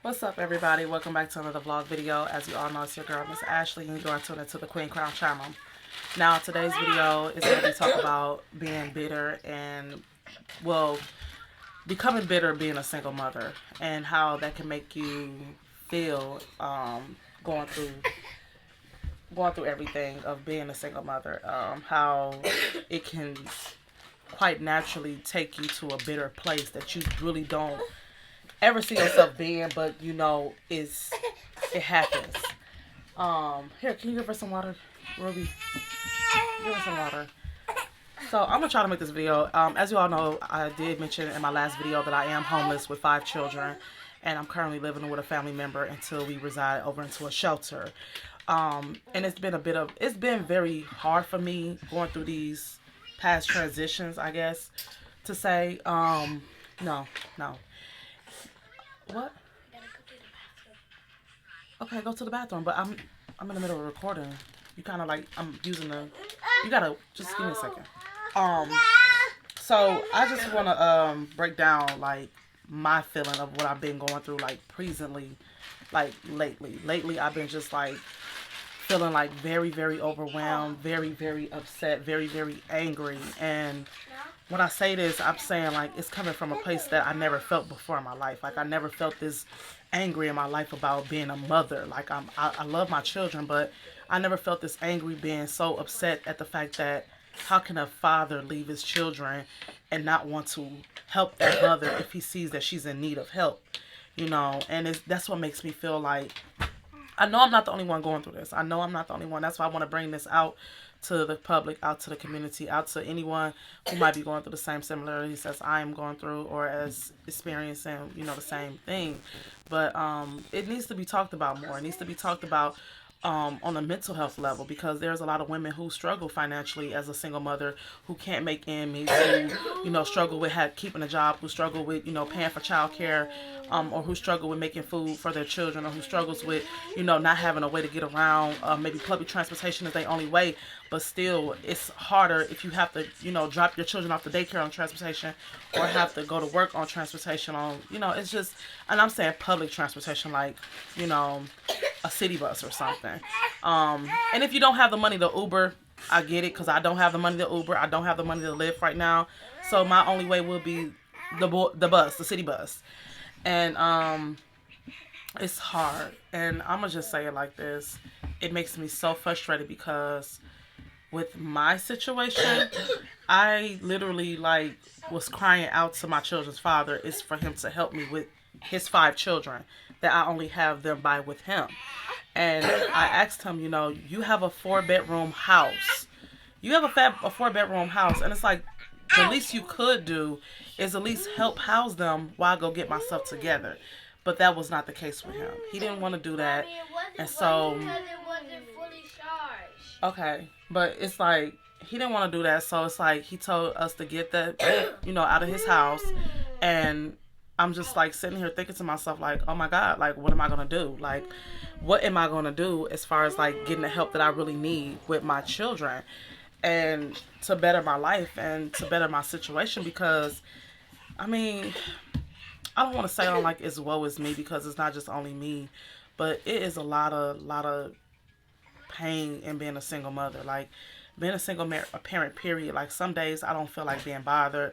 What's up, everybody? Welcome back to another vlog video. As you all know, it's your girl, Miss Ashley, and you are tuned into the Queen Crown channel. Now, today's video is going to be talking about being bitter and, well, becoming bitter being a single mother and how that can make you feel going through everything of being a single mother. How it can quite naturally take you to a bitter place that you really don't ever see yourself being, but you know it happens. Here, can you give her some water, Ruby? Give her some water. So I'm gonna try to make this video. As you all know, I did mention in my last video that I am homeless with 5 children, and I'm currently living with a family member until we reside over into a shelter. And it's been very hard for me going through these past transitions, I guess, to say. No. What? Okay, go to the bathroom. But I'm in the middle of recording. You kind of like I'm using the. You gotta just give me a second. So I just want to break down like my feeling of what I've been going through like presently, like lately. Lately I've been just like feeling like very, very overwhelmed, very, very upset, very, very angry. And when I say this, I'm saying like it's coming from a place that I never felt before in my life. Like I never felt this angry in my life about being a mother. Like I love my children, but I never felt this angry, being so upset at the fact that how can a father leave his children and not want to help that mother if he sees that she's in need of help, you know? And that's what makes me feel like I know I'm not the only one going through this. I know I'm not the only one. That's why I want to bring this out to the public, out to the community, out to anyone who might be going through the same similarities as I am going through or as experiencing, you know, the same thing. But it needs to be talked about more. It needs to be talked about on a mental health level, because there's a lot of women who struggle financially as a single mother, who can't make ends meet, who, you know, struggle with keeping a job, who struggle with, you know, paying for childcare, or who struggle with making food for their children, or who struggles with, you know, not having a way to get around. Maybe public transportation is their only way, but still it's harder if you have to, you know, drop your children off the daycare on transportation, or have to go to work on transportation on, you know, it's just, and I'm saying public transportation, like, you know, a city bus or something. And if you don't have the money to Uber, I get it, because I don't have the money to Uber. I don't have the money to Lyft right now. So my only way will be the city bus. And it's hard. And I'm going to just say it like this. It makes me so frustrated because with my situation, I literally like was crying out to my children's father is for him to help me with his 5 children that I only have them by with him. And I asked him, you know, you have a 4-bedroom house. You have a 4-bedroom house. And it's like, the least you could do is at least help house them while I go get myself together. But that was not the case with him. He didn't want to do that. And so, okay. But it's like, he didn't want to do that. So it's like, he told us to get that, you know, out of his house. And I'm just like sitting here thinking to myself like, oh my God, like what am I going to do? Like, what am I going to do as far as like getting the help that I really need with my children and to better my life and to better my situation? Because I mean, I don't want to say I don't like it's woe is me, because it's not just only me, but it is a lot of pain in being a single mother. Like being a single parent, period. Like some days I don't feel like being bothered.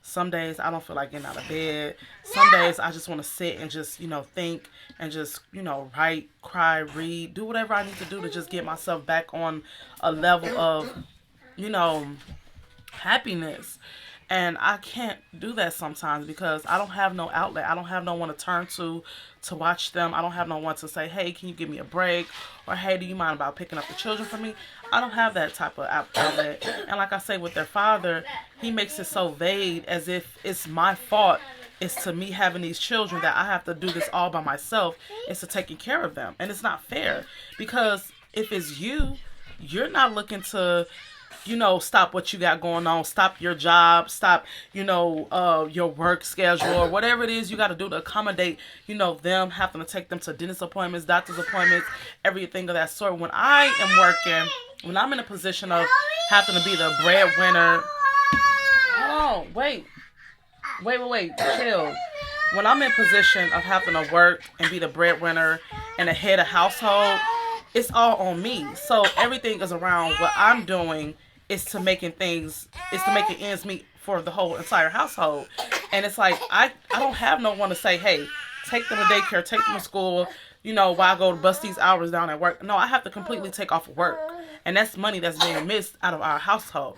Some days I don't feel like getting out of bed. Some days I just want to sit and just, you know, think and just, you know, write, cry, read, do whatever I need to do to just get myself back on a level of, you know, happiness. And I can't do that sometimes because I don't have no outlet. I don't have no one to turn to watch them. I don't have no one to say, hey, can you give me a break? Or, hey, do you mind about picking up the children for me? I don't have that type of outlet. And like I say, with their father, he makes it so vague as if it's my fault. It's to me having these children that I have to do this all by myself. It's to taking care of them. And it's not fair, because if it's you, you're not looking to, you know, stop what you got going on, stop your job, stop, you know, your work schedule, or whatever it is you got to do to accommodate, you know, them having to take them to dentist appointments, doctor's appointments, everything of that sort. When I am working, when I'm in a position of having to be the breadwinner, hold on, wait, chill. when I'm in position of having to work and be the breadwinner and the head of household, it's all on me. So everything is around what I'm doing is to making ends meet for the whole entire household. And it's like I don't have no one to say, hey, take them to daycare, take them to school, while I go to bust these hours down at work. No, I have to completely take off of work. And that's money that's being missed out of our household.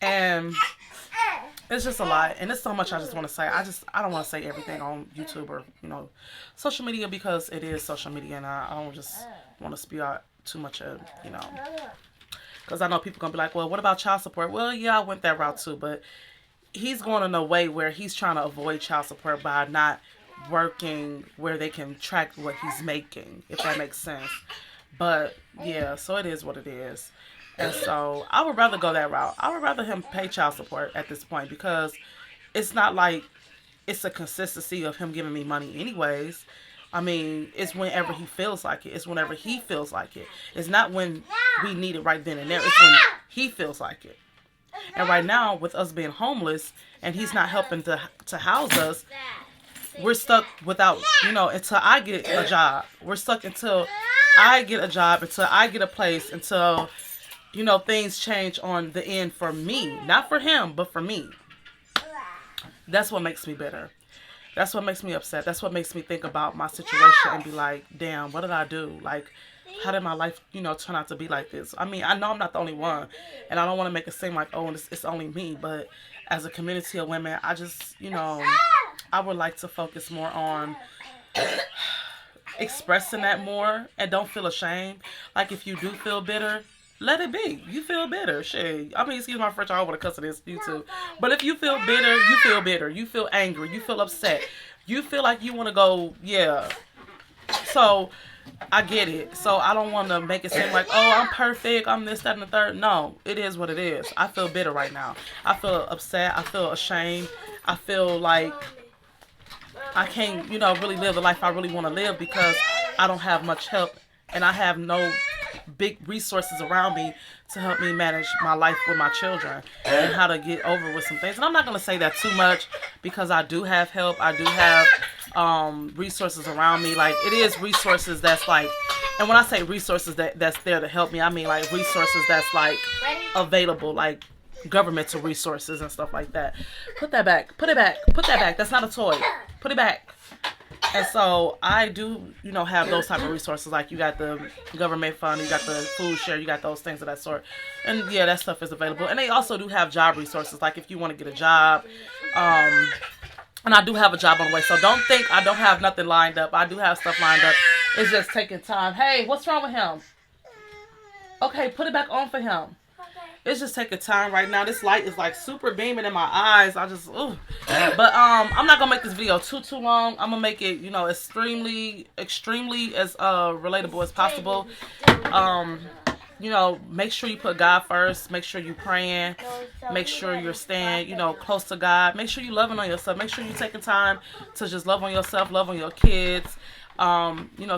And it's just a lot. And there's so much I just want to say. I don't want to say everything on YouTube or, social media, because it is social media, and I don't just want to spew out too much of, because I know people going to be like, well, what about child support? Well, yeah, I went that route too, but he's going in a way where he's trying to avoid child support by not working where they can track what he's making, if that makes sense. But yeah, so it is what it is. And so I would rather go that route. I would rather him pay child support at this point, because it's not like it's a consistency of him giving me money anyways. I mean, it's whenever he feels like it. It's whenever he feels like it. It's not when we need it right then and there. It's when he feels like it. And right now, with us being homeless and he's not helping to house us, we're stuck without, until I get a job. We're stuck until I get a job, until I get a place, until, things change on the end for me. Not for him, but for me. That's what makes me bitter. That's what makes me upset. That's what makes me think about my situation and be like, damn, what did I do? Like, how did my life, turn out to be like this? I mean, I know I'm not the only one, and I don't want to make it seem like, oh, it's only me. But as a community of women, I just, I would like to focus more on expressing that more, and don't feel ashamed. Like, if you do feel bitter, let it be. You feel bitter. Shit. I mean, excuse my French, I don't want to cuss at this YouTube. But if you feel bitter, you feel bitter. You feel angry. You feel upset. You feel like you want to go, yeah. So, I get it. So, I don't want to make it seem like, oh, I'm perfect. I'm this, that, and the third. No, it is what it is. I feel bitter right now. I feel upset. I feel ashamed. I feel like I can't, really live the life I really want to live, because I don't have much help, and I have no big resources around me to help me manage my life with my children and how to get over with some things. And I'm not going to say that too much, because I do have help. I do have resources around me. Like, it is resources that's like, and when I say resources that's there to help me, I mean like resources that's like available, like governmental resources and stuff like that. Put that back. Put it back. Put that back. That's not a toy. Put it back. And so I do, have those type of resources. Like, you got the government fund, you got the food share, you got those things of that sort. And yeah, that stuff is available. And they also do have job resources. Like, if you want to get a job, and I do have a job on the way. So don't think I don't have nothing lined up. I do have stuff lined up. It's just taking time. Hey, what's wrong with him? Okay, put it back on for him. It's just taking time right now. This light is like super beaming in my eyes. I just, ooh. But I'm not gonna make this video too long. I'm gonna make it, extremely as relatable as possible. Make sure you put God first. Make sure you praying. Make sure you're staying, close to God. Make sure you loving on yourself. Make sure you taking time to just love on yourself, love on your kids.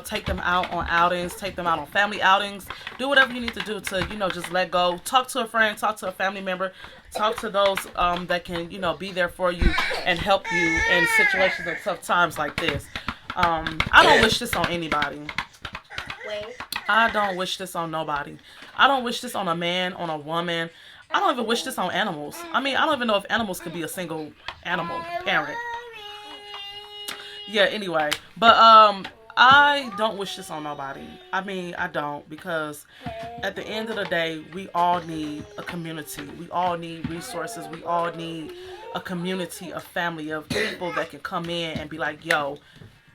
Take them out on outings, take them out on family outings. Do whatever you need to do to, just let go. Talk to a friend, talk to a family member, talk to those that can, be there for you and help you in situations and tough times like this. I don't wish this on anybody. I don't wish this on nobody. I don't wish this on a man, on a woman. I don't even wish this on animals. I mean, I don't even know if animals could be a single animal parent. Yeah, anyway. But I don't wish this on nobody. I mean, I don't, because at the end of the day, we all need a community. We all need resources. We all need a community, a family of people that can come in and be like, yo,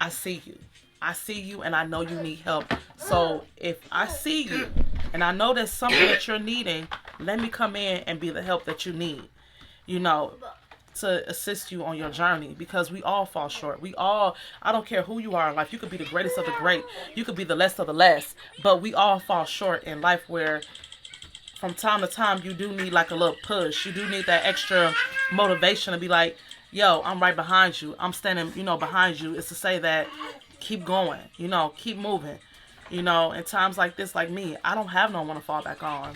I see you. I see you, and I know you need help. So if I see you and I know there's something that you're needing, let me come in and be the help that you need, to assist you on your journey, because we all fall short. I don't care who you are in life. You could be the greatest of the great. You could be the less of the less. But we all fall short in life, where from time to time you do need like a little push. You do need that extra motivation to be like, yo, I'm right behind you. I'm standing, behind you. It's to say that keep going, keep moving. In times like this, like me, I don't have no one to fall back on.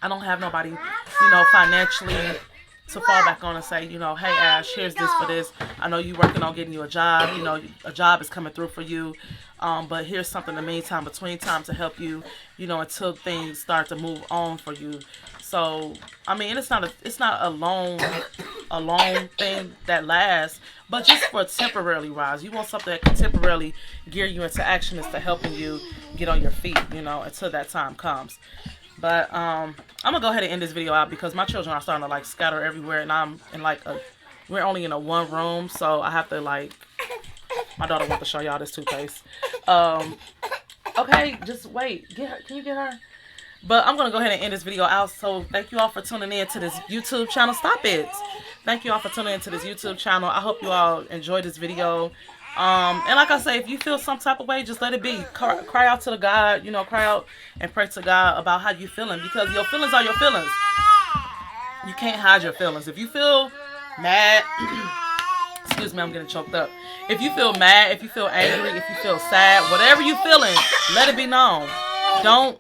I don't have nobody, financially to fall back on and say, you know, hey Ash, here's this for this. I know you working on getting you a job. You know, a job is coming through for you. But here's something in the meantime, between time, to help you, you know, until things start to move on for you. So I mean, it's not a long thing that lasts, but just for temporarily rise. You want something that can temporarily gear you into action instead of helping you get on your feet, you know, until that time comes. But I'm gonna go ahead and end this video out because my children are starting to like scatter everywhere, and I'm in like we're only in a one room, so I have to like. My daughter wants to show y'all this toothpaste. Okay, just wait. Get her. Can you get her? But I'm going to go ahead and end this video out. So thank you all for tuning in to this YouTube channel. Stop it. Thank you all for tuning in to this YouTube channel. I hope you all enjoyed this video. And like I say, if you feel some type of way, just let it be. Cry out to the God. You know, cry out and pray to God about how you feeling. Because your feelings are your feelings. You can't hide your feelings. If you feel mad... Excuse me, I'm getting choked up. If you feel mad, if you feel angry, if you feel sad, whatever you feeling, let it be known. Don't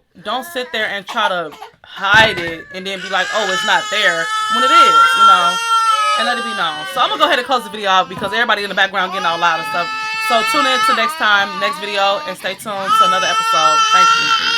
sit there and try to hide it and then be like, oh, it's not there when it is, you know. And let it be known. So I'm gonna go ahead and close the video out because everybody in the background getting all loud and stuff. So tune in to next time, next video, and stay tuned to another episode. Thank you.